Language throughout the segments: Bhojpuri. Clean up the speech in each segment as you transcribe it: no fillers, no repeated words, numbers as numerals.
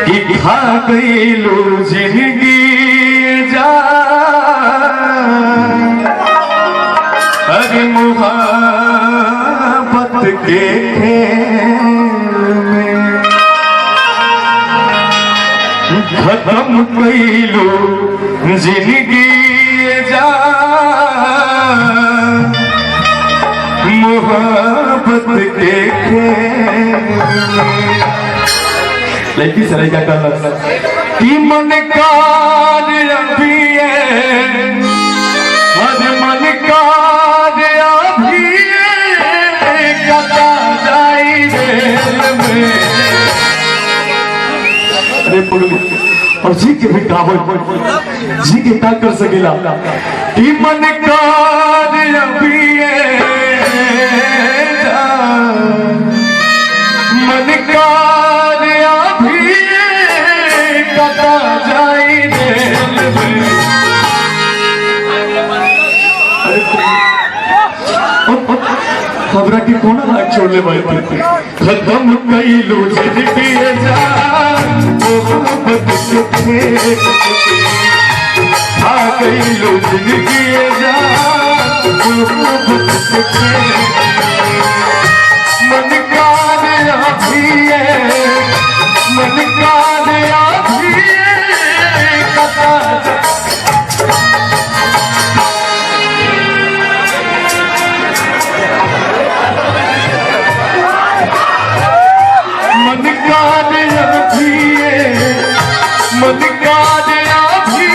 कि खा गईलू जिंदगी जा अरे मोहब्बत के खेल में खत्म कईलू जिंदगी जा मोहब्बत के लड़की से लड़का कहना कि मन कार अभी हर मन कार अभी कता जाई रेल में। अरे और जी के भी का जी के का कर सकेला कि मन कार अभी मन कार अभी कता जाई रेल में। खबरा की कोना लाग छोड़ ले भाई खत्म कईलू जिंदगी जा मोहब्बत के खेल आ गईलू जिंदगी जा मोहब्बत के खेल मन कार अभी मन कार अभी कता मन कार अभी मन कार अभी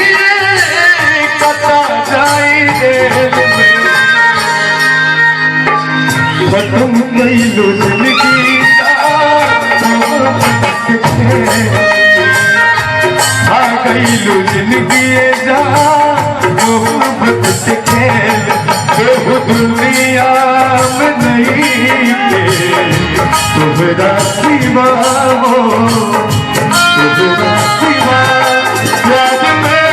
कता जाई रेल में। खत्म कईलू जिंदगी आ गईलू जिंदगी जा मोहब्बत के खेल केहू दुनिया में नहीं के तुहरा सिवा हो तुहरा सिवा याद में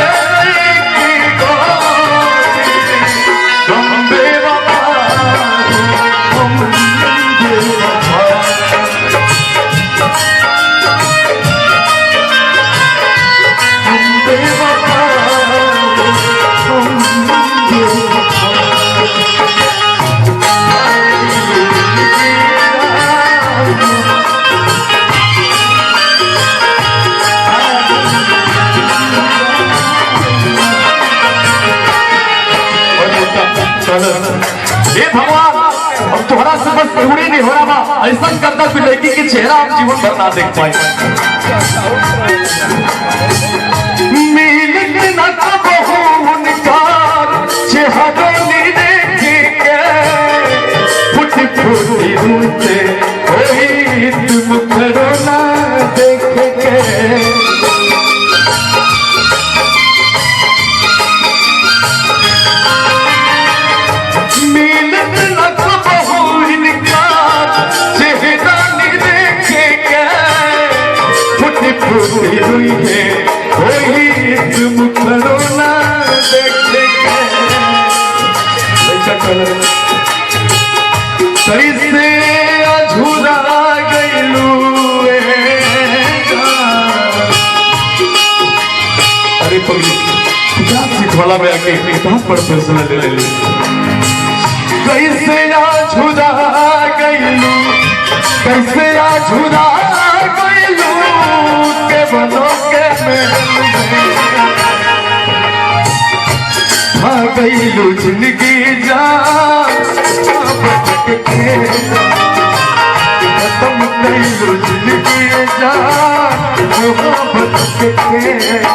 की गोरी तुम बेवफा तुम बेवफा तुम बेवफा तुम बेवफा। हे भगवान अब तुम्हारा से बस पूरी नहीं हो रहा ऐसा करता कि लड़की के चेहरा आप जीवन भर ना देख पाए। मिलत न कबहू उनका चेहरा नहीं देखेंगे फुट फुटी रूठे वही तुम करो ना देखेंगे। हुई है वही तुम करो ना देखेंगे। कैसे अधूरा गईलू अरे सिखवाला में आके बहुत बड़ा फैसला ले ले कैसे अधूरा गईलू कैसे अधूरा गईलू के बनो के आ गईलू जिंदगी जा खत्म कईलू जिंदगी जा मोहब्बत के खेल।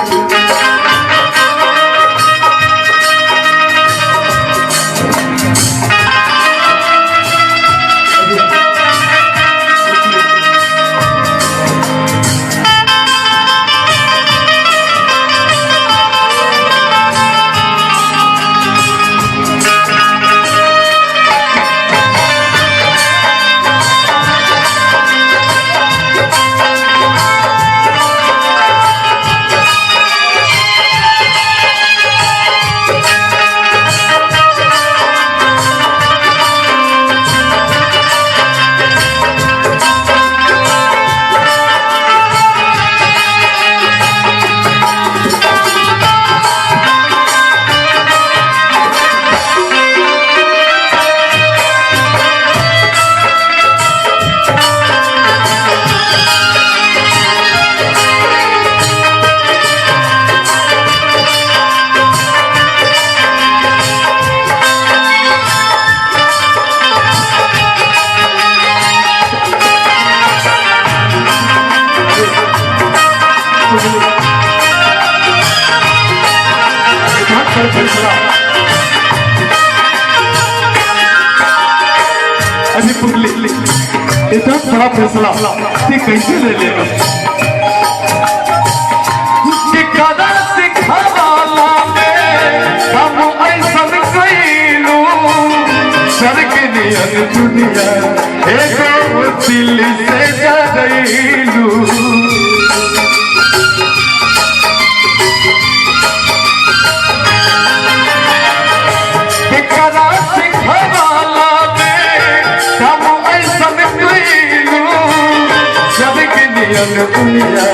कर फैसला अभी पुगली इतना बड़ा फैसला ते कैसे ले लेगा कि कदा सिखावाला हम ऐसा कइलू सड़क नियन दुनिया एगो दिल से जरइलू कदा सिखावाला हम ऐसा कइलू सड़क नियन दुनिया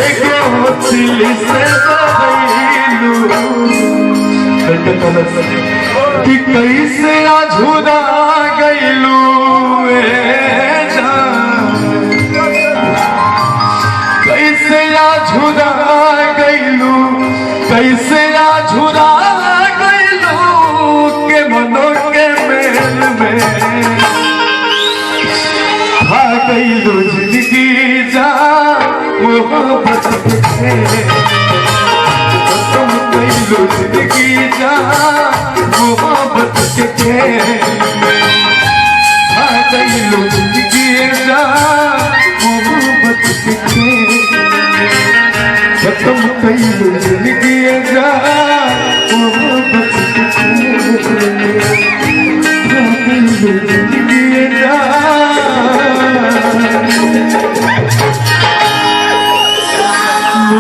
एगो दिल से जरइलू कि कैसे अझुरा गइलू कैसे अझुरा गइलू कैसे अझुरा गइलू के मनो के मेल में खा गइलू जिंदगी जा मोहब्बत के तुम गइलू जिंदगी जा मोहब्बत के खेल में आ गइलू जिंदगी जा मोहब्बत के खेल में खत्म गइलू जिंदगी जा मोहब्बत के खेल में आ गइलू जिंदगी जा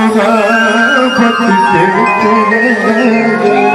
मोहब्बत के खेल में